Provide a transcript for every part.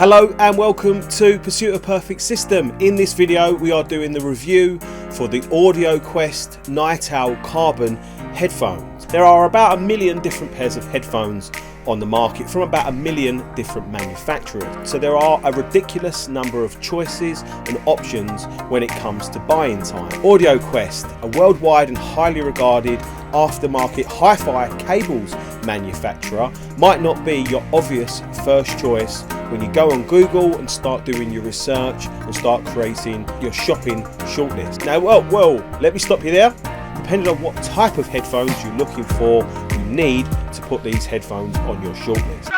Hello and welcome to Pursuit of Perfect System. In this video we are doing the review for the Audioquest NightOwl Carbon headphones. There are about 1 million different pairs of headphones on the market from about 1 million different manufacturers. So there are a ridiculous number of choices and options when it comes to buying time. Audioquest, a worldwide and highly regarded aftermarket hi-fi cables manufacturer, might not be your obvious first choice when you go on Google and start doing your research and start creating your shopping shortlist. Now, well, let me stop you there. Depending on what type of headphones you're looking for, you need to put these headphones on your shortlist.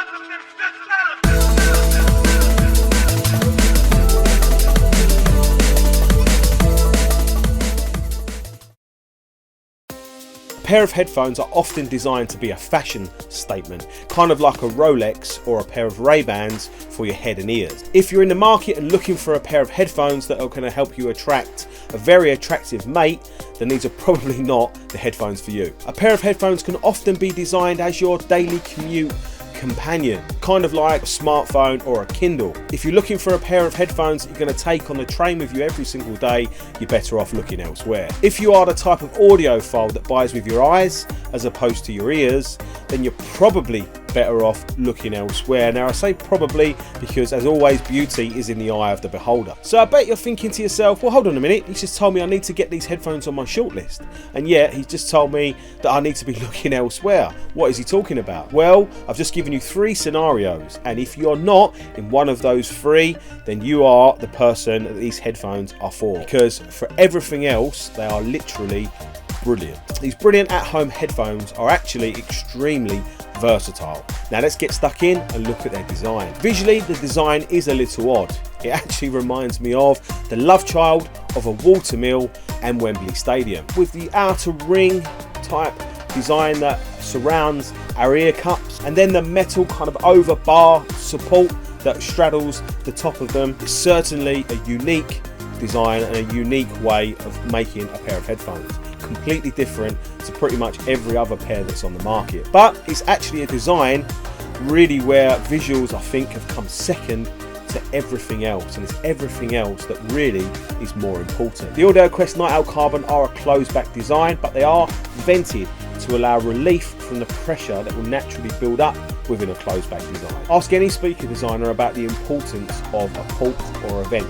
A pair of headphones are often designed to be a fashion statement, kind of like a Rolex or a pair of Ray-Bans for your head and ears. If you're in the market and looking for a pair of headphones that are going to help you attract a very attractive mate, then these are probably not the headphones for you. A pair of headphones can often be designed as your daily commute companion, kind of like a smartphone or a Kindle. If you're looking for a pair of headphones that you're going to take on the train with you every single day, you're better off looking elsewhere. If you are the type of audiophile that buys with your eyes as opposed to your ears, then you're probably better off looking elsewhere. Now I say probably because, as always, beauty is in the eye of the beholder. So I bet you're thinking to yourself, well, hold on a minute, he's just told me I need to get these headphones on my shortlist, and yet he's just told me that I need to be looking elsewhere. What is he talking about? Well, I've just given you 3 scenarios, and if you're not in one of those 3, then you are the person that these headphones are for, because for everything else they are literally brilliant. These brilliant at-home headphones are actually extremely versatile. Now let's get stuck in and look at their design. Visually, the design is a little odd. It actually reminds me of the love child of a watermill and Wembley Stadium, with the outer ring type design that surrounds our ear cups, and then the metal kind of over bar support that straddles the top of them. It's certainly a unique design and a unique way of making a pair of headphones. Completely different to pretty much every other pair that's on the market, but it's actually a design really where visuals, I think, have come second to everything else, and it's everything else that really is more important. The Audioquest NightOwl Carbon are a closed back design, but they are vented to allow relief from the pressure that will naturally build up within a closed back design. Ask any speaker designer about the importance of a port or a vent,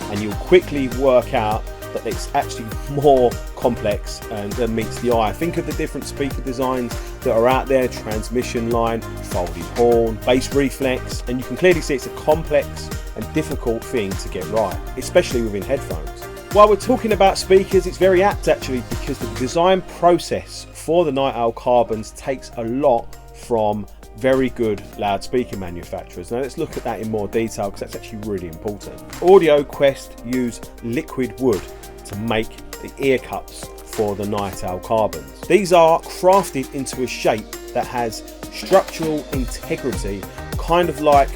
and you'll quickly work out that it's actually more complex and than meets the eye. Think of the different speaker designs that are out there: transmission line, folded horn, bass reflex, and you can clearly see it's a complex and difficult thing to get right, especially within headphones. While we're talking about speakers, it's very apt actually, because the design process for the NightOwl Carbons takes a lot from very good loudspeaker manufacturers. Now let's look at that in more detail, because that's actually really important. Audioquest use liquid wood to make the ear cups for the NightOwl Carbons. These are crafted into a shape that has structural integrity, kind of like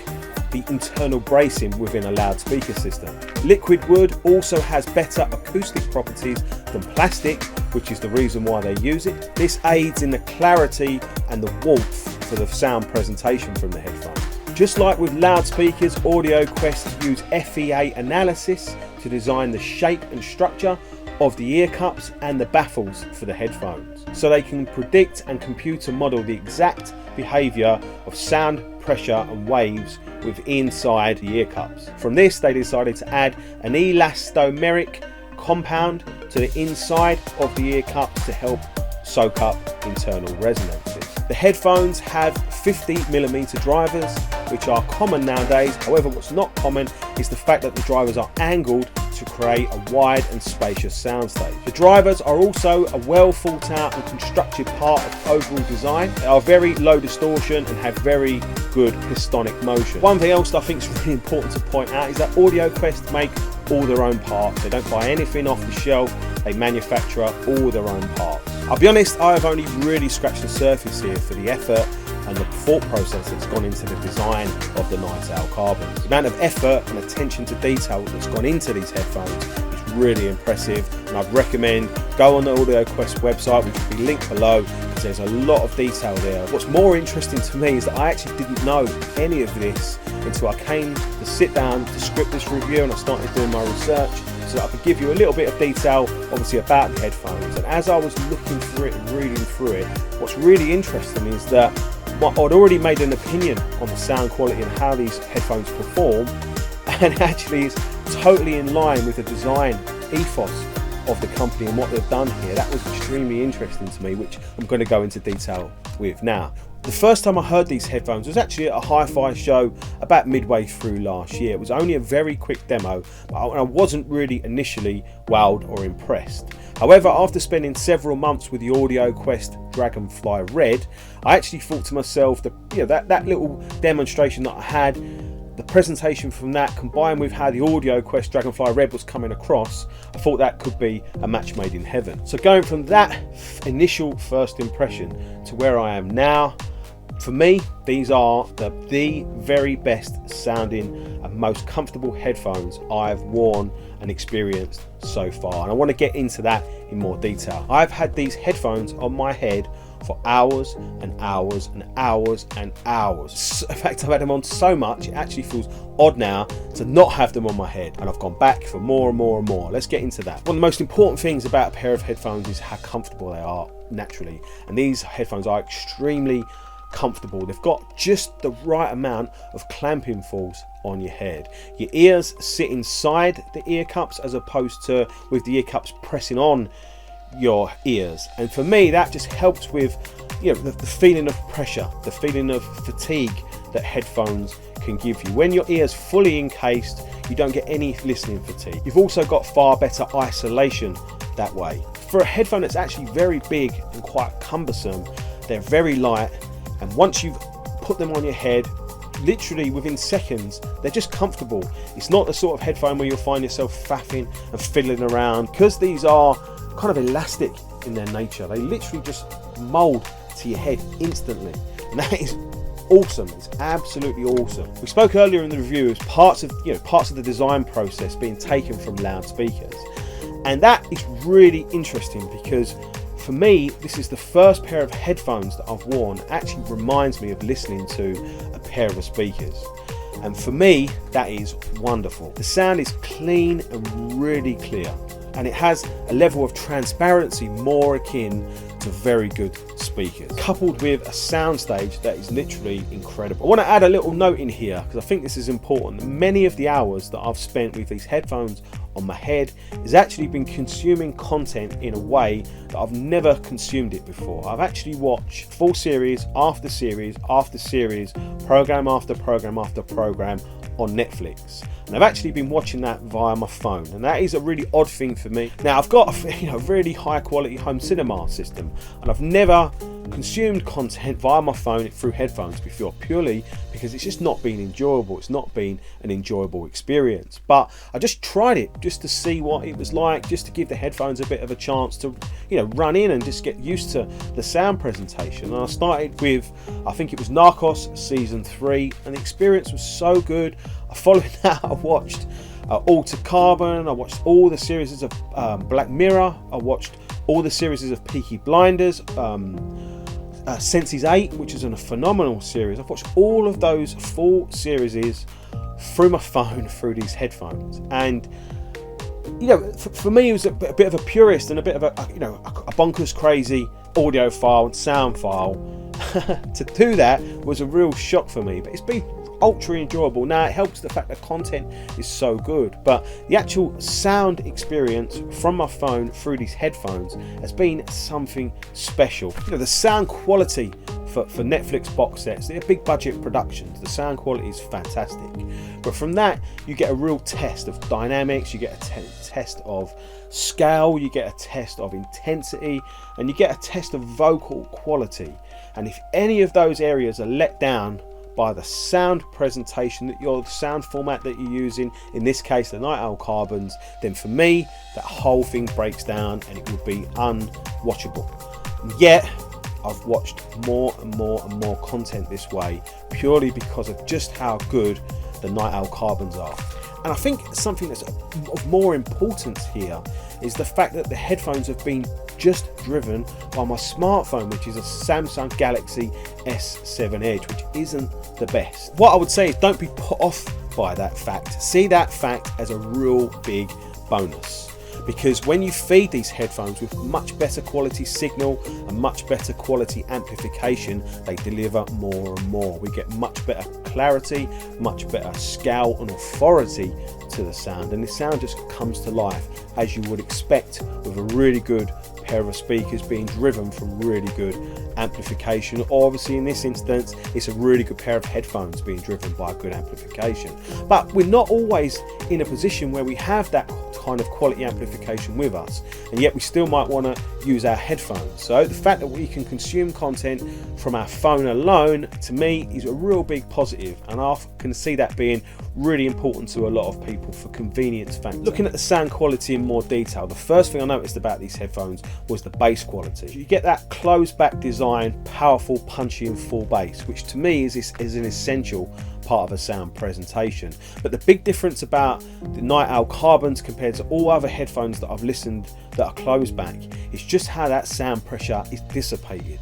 the internal bracing within a loudspeaker system. Liquid wood also has better acoustic properties than plastic, which is the reason why they use it. This aids in the clarity and the warmth for the sound presentation from the headphones. Just like with loudspeakers, Audioquest use FEA analysis to design the shape and structure of the ear cups and the baffles for the headphones, so they can predict and computer model the exact behavior of sound, pressure and waves with inside the ear cups. From this, they decided to add an elastomeric compound to the inside of the ear cups to help soak up internal resonances. The headphones have 50mm drivers, which are common nowadays. However, what's not common is the fact that the drivers are angled to create a wide and spacious soundstage. The drivers are also a well thought out and constructed part of overall design. They are very low distortion and have very good pistonic motion. One thing else that I think is really important to point out is that Audioquest make all their own parts. They don't buy anything off the shelf, they manufacture all their own parts. I'll be honest, I have only really scratched the surface here for the effort and the thought process that's gone into the design of the NightOwl Carbon. The amount of effort and attention to detail that's gone into these headphones is really impressive, and I'd recommend go on the Audioquest website, which will be linked below, because there's a lot of detail there. What's more interesting to me is that I actually didn't know any of this until I came to sit down to script this review, and I started doing my research so that I could give you a little bit of detail, obviously, about the headphones. And as I was looking through it and reading through it, what's really interesting is that I'd already made an opinion on the sound quality and how these headphones perform, and actually it's totally in line with the design ethos of the company and what they've done here. That was extremely interesting to me, which I'm going to go into detail with now. The first time I heard these headphones was actually at a HiFi show about midway through last year. It was only a very quick demo, but I wasn't really initially wowed or impressed. However, after spending several months with the Audioquest Dragonfly Red, I actually thought to myself that little demonstration that I had, the presentation from that, combined with how the Audioquest Dragonfly Red was coming across, I thought that could be a match made in heaven. So going from that initial first impression to where I am now, for me, these are the very best sounding and most comfortable headphones I've worn and experienced so far. And I want to get into that in more detail. I've had these headphones on my head for hours and hours and hours and hours. In fact, I've had them on so much, it actually feels odd now to not have them on my head. And I've gone back for more and more and more. Let's get into that. One of the most important things about a pair of headphones is how comfortable they are naturally. And these headphones are extremely comfortable. They've got just the right amount of clamping force on your head. Your ears sit inside the ear cups as opposed to with the ear cups pressing on your ears, and for me that just helps with the feeling of pressure, the feeling of fatigue that headphones can give you. When your ears fully encased, you don't get any listening fatigue. You've also got far better isolation that way. For a headphone that's actually very big and quite cumbersome, they're very light, and once you've put them on your head, literally within seconds, they're just comfortable. It's not the sort of headphone where you'll find yourself faffing and fiddling around, because these are kind of elastic in their nature. They literally just mold to your head instantly, and that is awesome. It's absolutely awesome. We spoke earlier in the review as parts of the design process being taken from loudspeakers, and that is really interesting because for me, this is the first pair of headphones that I've worn that actually reminds me of listening to a pair of speakers. And for me, that is wonderful. The sound is clean and really clear, and it has a level of transparency more akin to very good speakers, coupled with a soundstage that is literally incredible. I want to add a little note in here because I think this is important. Many of the hours that I've spent with these headphones on my head has actually been consuming content in a way that I've never consumed it before. I've actually watched full series after series after series, program after program after program on Netflix, and I've actually been watching that via my phone, and that is a really odd thing for me. Now, I've got a really high quality home cinema system, and I've never consumed content via my phone through headphones before, purely because it's just not been enjoyable. It's not been an enjoyable experience. But I just tried it just to see what it was like, just to give the headphones a bit of a chance to run in and just get used to the sound presentation. And I started with, I think it was Narcos season 3, and the experience was so good. Following that, I watched Altered Carbon, I watched all the series of Black Mirror, I watched all the series of Peaky Blinders, Senses 8, which is a phenomenal series. I've watched all of those full series through my phone, through these headphones. And for me, it was a bit of a purist and a bit of a bonkers crazy audiophile and sound file. To do that was a real shock for me, but it's been ultra enjoyable. Now, it helps the fact that content is so good, but the actual sound experience from my phone through these headphones has been something special. The sound quality for Netflix box sets, they're big budget productions, the sound quality is fantastic, but from that you get a real test of dynamics, you get a test of scale, you get a test of intensity, and you get a test of vocal quality. And if any of those areas are let down by the sound presentation, the sound format that you're using, in this case the NightOwl Carbons, then for me that whole thing breaks down and it would be unwatchable. And yet I've watched more and more and more content this way, purely because of just how good the NightOwl Carbons are. And I think something that's of more importance here is the fact that the headphones have been just driven by my smartphone, which is a Samsung Galaxy S7 Edge, which isn't the best. What I would say is don't be put off by that fact. See that fact as a real big bonus. Because when you feed these headphones with much better quality signal and much better quality amplification, they deliver more and more. We get much better clarity, much better scale and authority to the sound, and the sound just comes to life as you would expect with a really good pair of speakers being driven from really good amplification, or obviously in this instance it's a really good pair of headphones being driven by good amplification. But we're not always in a position where we have that kind of quality amplification with us, and yet we still might want to use our headphones. So the fact that we can consume content from our phone alone, to me, is a real big positive, and I can see that being really important to a lot of people for convenience factor. Looking at the sound quality in more detail, the first thing I noticed about these headphones was the bass quality. You get that closed back design, powerful, punchy and full bass, which to me is an essential part of a sound presentation. But the big difference about the NightOwl Carbons compared to all other headphones that I've listened that are closed back is just how that sound pressure is dissipated.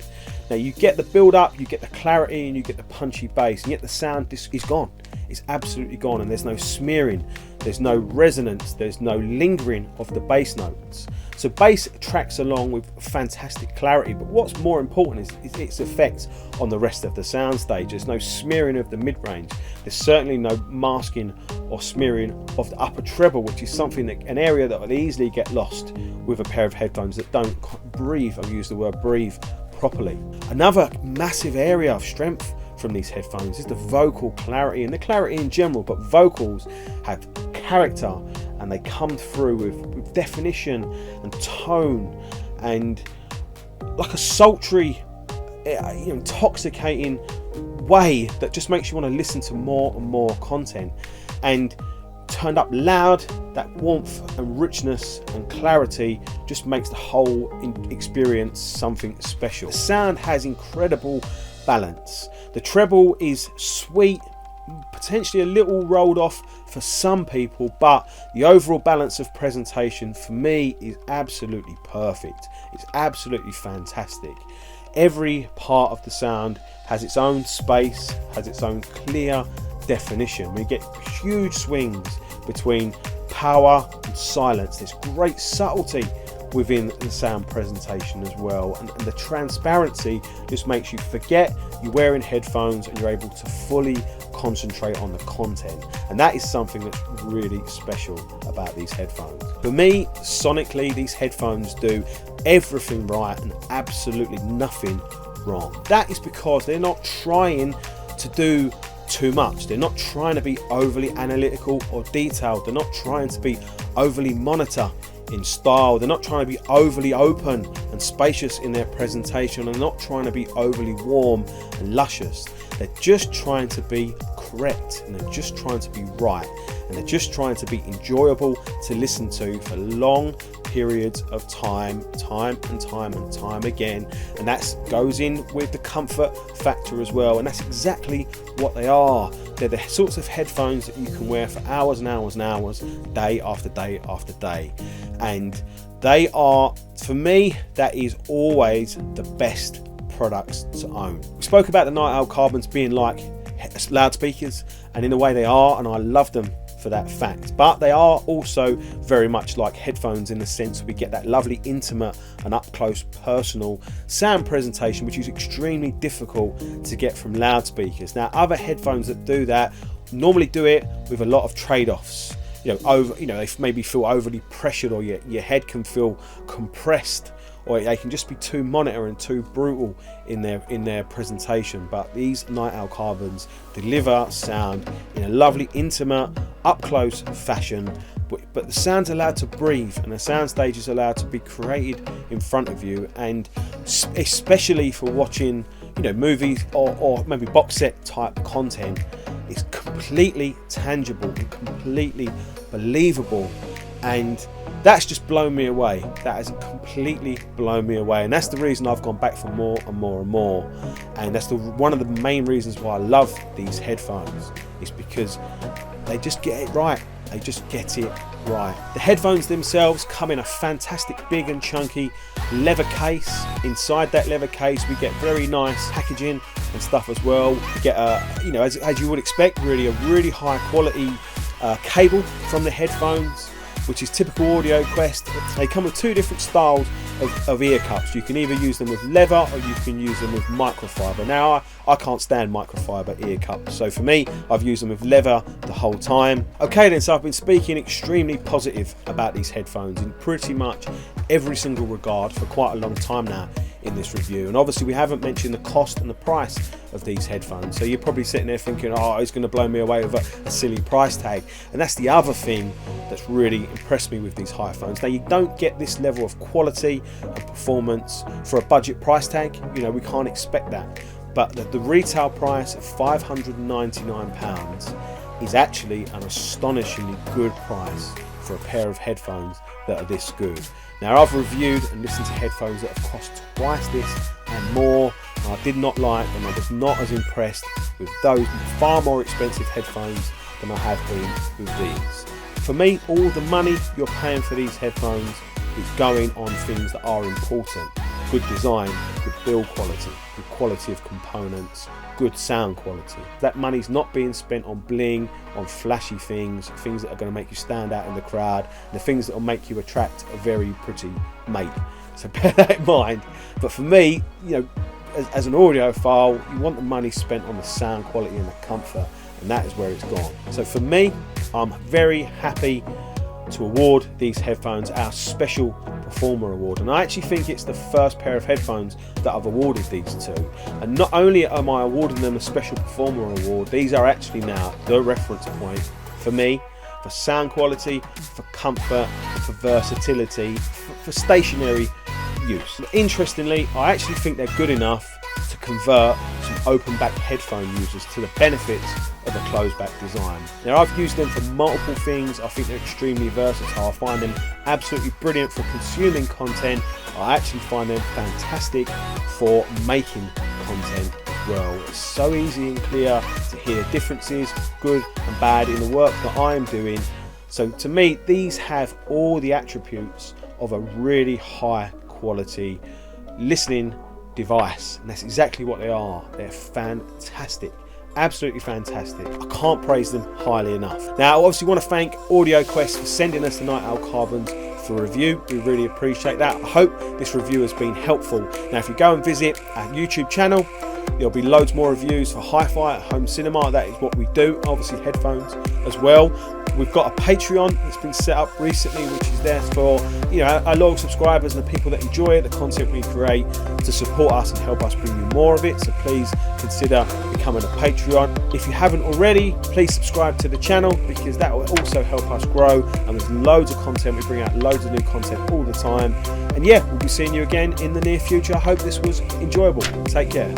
Now you get the build up, you get the clarity and you get the punchy bass, and yet the sound is gone. It's absolutely gone, and there's no smearing, there's no resonance, there's no lingering of the bass notes. So bass tracks along with fantastic clarity, but what's more important is its effect on the rest of the soundstage. There's no smearing of the mid-range, there's certainly no masking or smearing of the upper treble, which is an area that will easily get lost with a pair of headphones that don't breathe, I'll use the word breathe, properly. Another massive area of strength from these headphones is the vocal clarity, and the clarity in general, but vocals have character and they come through with definition and tone, and like a sultry, intoxicating way that just makes you want to listen to more and more content. And turned up loud, that warmth and richness and clarity just makes the whole experience something special. The sound has incredible balance. The treble is sweet, potentially a little rolled off for some people, but the overall balance of presentation for me is absolutely perfect. It's absolutely fantastic. Every part of the sound has its own space, has its own clear definition. We get huge swings between power and silence. There's great subtlety within the sound presentation as well, and the transparency just makes you forget you're wearing headphones and you're able to fully concentrate on the content, and that is something that's really special about these headphones. For me, sonically, these headphones do everything right and absolutely nothing wrong. That is because they're not trying to do too much. They're not trying to be overly analytical or detailed. They're not trying to be overly monitor in style. They're not trying to be overly open and spacious in their presentation. They're not trying to be overly warm and luscious. They're just trying to be correct, and they're just trying to be right, and they're just trying to be enjoyable to listen to for long periods of time and time again. And that goes in with the comfort factor as well, and that's exactly what they are. They're the sorts of headphones that you can wear for hours and hours and hours, day after day after day, and they are, for me, that is always the best products to own. We spoke about the NightOwl Carbons being like loudspeakers, and in a way they are, and I love them for that fact, but they are also very much like headphones in the sense we get that lovely intimate and up close personal sound presentation, which is extremely difficult to get from loudspeakers. Now, other headphones that do that normally do it with a lot of trade-offs. They maybe feel overly pressured, or your head can feel compressed, or they can just be too monitor and too brutal in their presentation. But these NightOwl Carbons deliver sound in a lovely, intimate, up-close fashion, but the sound's allowed to breathe, and the soundstage is allowed to be created in front of you, and especially for watching movies or maybe box set type content, it's completely tangible and completely believable, and that's just blown me away. That has completely blown me away, and that's the reason I've gone back for more and more and more, and that's one of the main reasons why I love these headphones. is because they just get it right. They just get it right. The headphones themselves come in a fantastic big and chunky leather case. Inside that leather case we get very nice packaging and stuff as well. We get you know, as you would expect, really a really high quality cable from the headphones, which is typical Audioquest. They come with two different styles of ear cups. You can either use them with leather or you can use them with microfiber. Now I can't stand microfiber ear cups, so for me I've used them with leather the whole time. Okay then, so I've been speaking extremely positive about these headphones in pretty much every single regard for quite a long time now in this review, and obviously we haven't mentioned the cost and the price of these headphones, so you're probably sitting there thinking, oh, it's going to blow me away with a silly price tag. And that's the other thing that's really impressed me with these HiFi. Now, you don't get this level of quality and performance for a budget price tag. You know, we can't expect that, but the retail price of £599 is actually an astonishingly good price for a pair of headphones that are this good. Now, I've reviewed and listened to headphones that have cost twice this and more, and I did not like them. I was not as impressed with those far more expensive headphones than I have been with these. For me, all the money you're paying for these headphones is going on things that are important. Good design, good build quality, good quality of components, good sound quality. That money's not being spent on bling, on flashy things that are going to make you stand out in the crowd, the things that will make you attract a very pretty mate. So bear that in mind. But for me, you know, as an audiophile, you want the money spent on the sound quality and the comfort, and that is where it's gone. So for me, I'm very happy to award these headphones our Special Performer Award, and I actually think it's the first pair of headphones that I've awarded these to. And not only am I awarding them a Special Performer Award, these are actually now the reference point for me for sound quality, for comfort, for versatility, for stationary use. Interestingly, I actually think they're good enough to convert some open back headphone users to the benefits of a closed back design. Now, I've used them for multiple things. I think they're extremely versatile. I find them absolutely brilliant for consuming content. I actually find them fantastic for making content as well. It's so easy and clear to hear differences, good and bad, in the work that I am doing. So to me, these have all the attributes of a really high quality listening device, and that's exactly what they are. They're fantastic, absolutely fantastic. I can't praise them highly enough. Now, I obviously want to thank Audioquest for sending us the NightOwl Carbons for review. We really appreciate that. I hope this review has been helpful. Now, if you go and visit our YouTube channel, there'll be loads more reviews for hi-fi at home cinema. That is what we do. Obviously headphones as well. We've got a Patreon that's been set up recently, which is there for, you know, our loyal subscribers and the people that enjoy it, the content we create, to support us and help us bring you more of it. So please consider becoming a Patreon. If you haven't already, please subscribe to the channel, because that will also help us grow. And there's loads of content. We bring out loads of new content all the time. And yeah, we'll be seeing you again in the near future. I hope this was enjoyable. Take care.